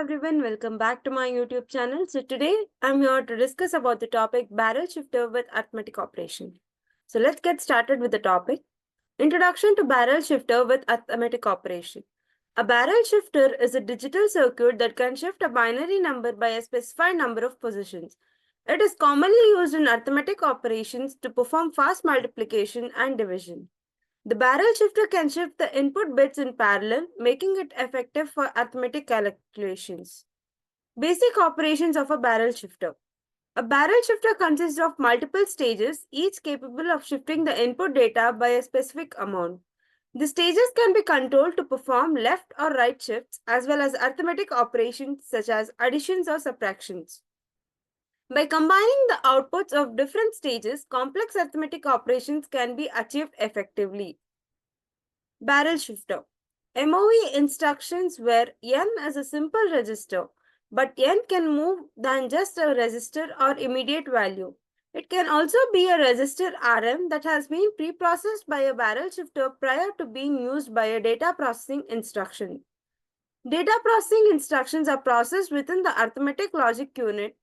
everyone, welcome back to my YouTube channel. So today I'm here to discuss about the topic barrel shifter with arithmetic operation. So let's get started with the topic. Introduction to barrel shifter with arithmetic operation. A barrel shifter is a digital circuit that can shift a binary number by a specified number of positions. It is commonly used in arithmetic operations to perform fast multiplication and division. The barrel shifter can shift the input bits in parallel, making it effective for arithmetic calculations. Basic operations of a barrel shifter. A barrel shifter consists of multiple stages, each capable of shifting the input data by a specific amount. The stages can be controlled to perform left or right shifts as well as arithmetic operations such as additions or subtractions. By combining the outputs of different stages, complex arithmetic operations can be achieved effectively. Barrel shifter. MOV instructions where N is a simple register, but N can move than just a register or immediate value. It can also be a register RM that has been pre-processed by a barrel shifter prior to being used by a data processing instruction. Data processing instructions are processed within the arithmetic logic unit.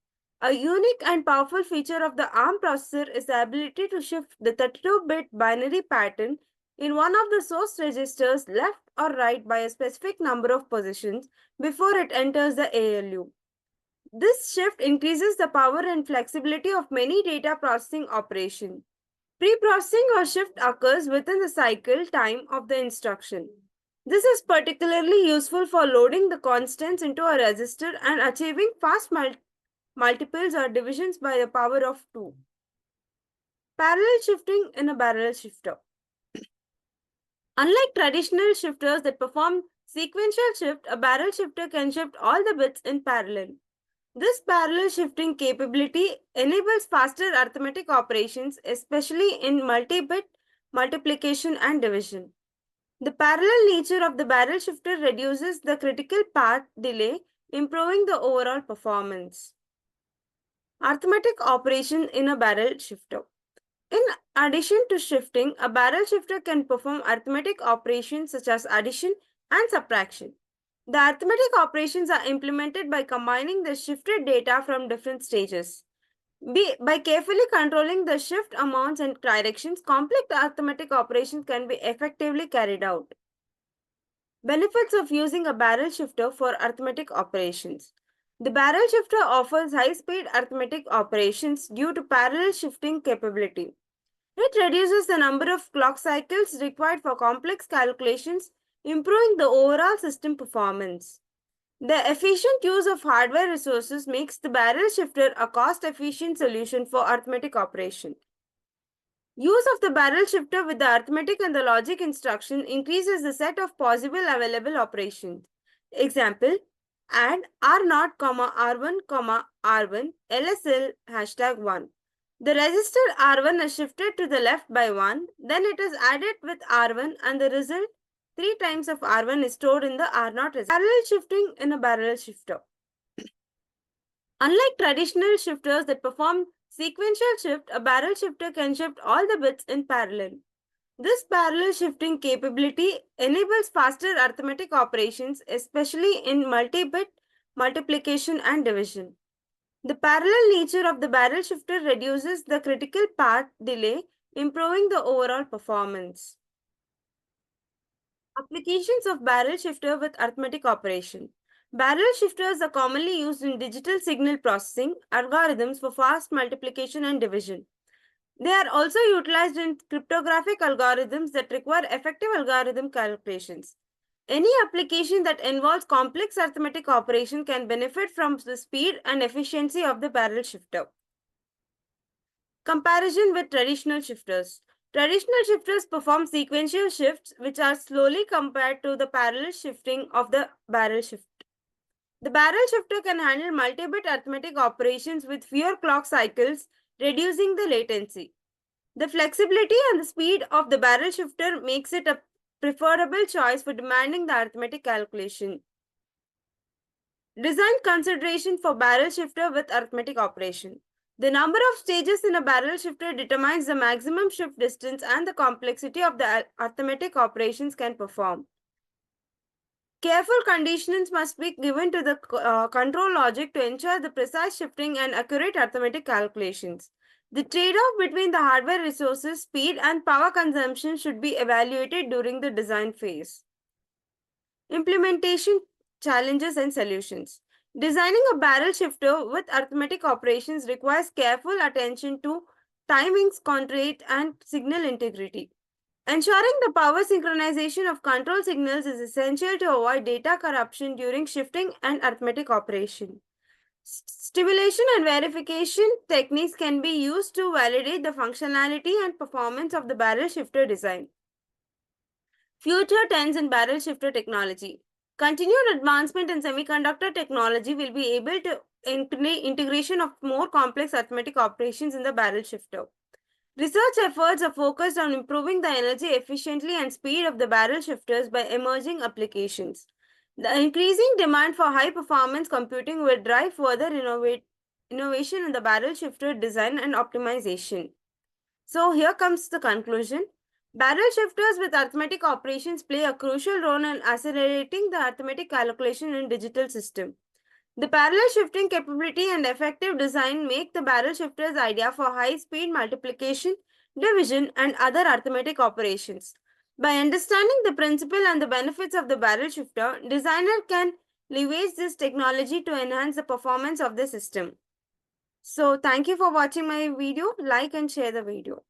A unique and powerful feature of the ARM processor is the ability to shift the 32-bit binary pattern in one of the source registers left or right by a specific number of positions before it enters the ALU. This shift increases the power and flexibility of many data processing operations. Pre-processing or shift occurs within the cycle time of the instruction. This is particularly useful for loading the constants into a register and achieving fast multiples or divisions by the power of 2. Parallel shifting in a barrel shifter. Unlike traditional shifters that perform sequential shift, a barrel shifter can shift all the bits in parallel. This parallel shifting capability enables faster arithmetic operations, especially in multi-bit multiplication and division. The parallel nature of the barrel shifter reduces the critical path delay, improving the overall performance. Arithmetic operation in a barrel shifter. In addition to shifting, a barrel shifter can perform arithmetic operations such as addition and subtraction. The arithmetic operations are implemented by combining the shifted data from different stages. By carefully controlling the shift amounts and directions, complex arithmetic operations can be effectively carried out. Benefits of using a barrel shifter for arithmetic operations. The barrel shifter offers high-speed arithmetic operations due to parallel shifting capability. It reduces the number of clock cycles required for complex calculations, improving the overall system performance. The efficient use of hardware resources makes the barrel shifter a cost-efficient solution for arithmetic operation. Use of the barrel shifter with the arithmetic and the logic instruction increases the set of possible available operations. Example, add R0, R1, R1, LSL #1. The register R1 is shifted to the left by 1, then it is added with R1 and the result 3 times of R1 is stored in the R0 register. Parallel shifting in a barrel shifter. Unlike traditional shifters that perform sequential shift, a barrel shifter can shift all the bits in parallel. This parallel shifting capability enables faster arithmetic operations, especially in multi-bit multiplication and division. The parallel nature of the barrel shifter reduces the critical path delay, improving the overall performance. Applications of barrel shifter with arithmetic operation. Barrel shifters are commonly used in digital signal processing algorithms for fast multiplication and division. They are also utilized in cryptographic algorithms that require effective algorithm calculations. Any application that involves complex arithmetic operation can benefit from the speed and efficiency of the barrel shifter. Comparison with traditional shifters. Traditional shifters perform sequential shifts which are slowly compared to the parallel shifting of the barrel shift. The barrel shifter can handle multi-bit arithmetic operations with fewer clock cycles, reducing the latency. The flexibility and the speed of the barrel shifter makes it a preferable choice for demanding the arithmetic calculation. Design consideration for barrel shifter with arithmetic operation. The number of stages in a barrel shifter determines the maximum shift distance and the complexity of the arithmetic operations can perform. Careful conditions must be given to the control logic to ensure the precise shifting and accurate arithmetic calculations. The trade-off between the hardware resources, speed, and power consumption should be evaluated during the design phase. Implementation challenges and solutions. Designing a barrel shifter with arithmetic operations requires careful attention to timings, constraint, and signal integrity. Ensuring the power synchronization of control signals is essential to avoid data corruption during shifting and arithmetic operation. Stimulation and verification techniques can be used to validate the functionality and performance of the barrel shifter design. Future trends in barrel shifter technology. Continued advancement in semiconductor technology will be able to integration of more complex arithmetic operations in the barrel shifter. Research efforts are focused on improving the energy efficiency and speed of the barrel shifters by emerging applications. The increasing demand for high performance computing will drive further innovation in the barrel shifter design and optimization. So here comes the conclusion. Barrel shifters with arithmetic operations play a crucial role in accelerating the arithmetic calculation in digital system. The parallel shifting capability and effective design make the barrel shifters idea for high-speed multiplication, division, and other arithmetic operations. By understanding the principle and the benefits of the barrel shifter, designer can leverage this technology to enhance the performance of the system. So, thank you for watching my video. Like and share the video.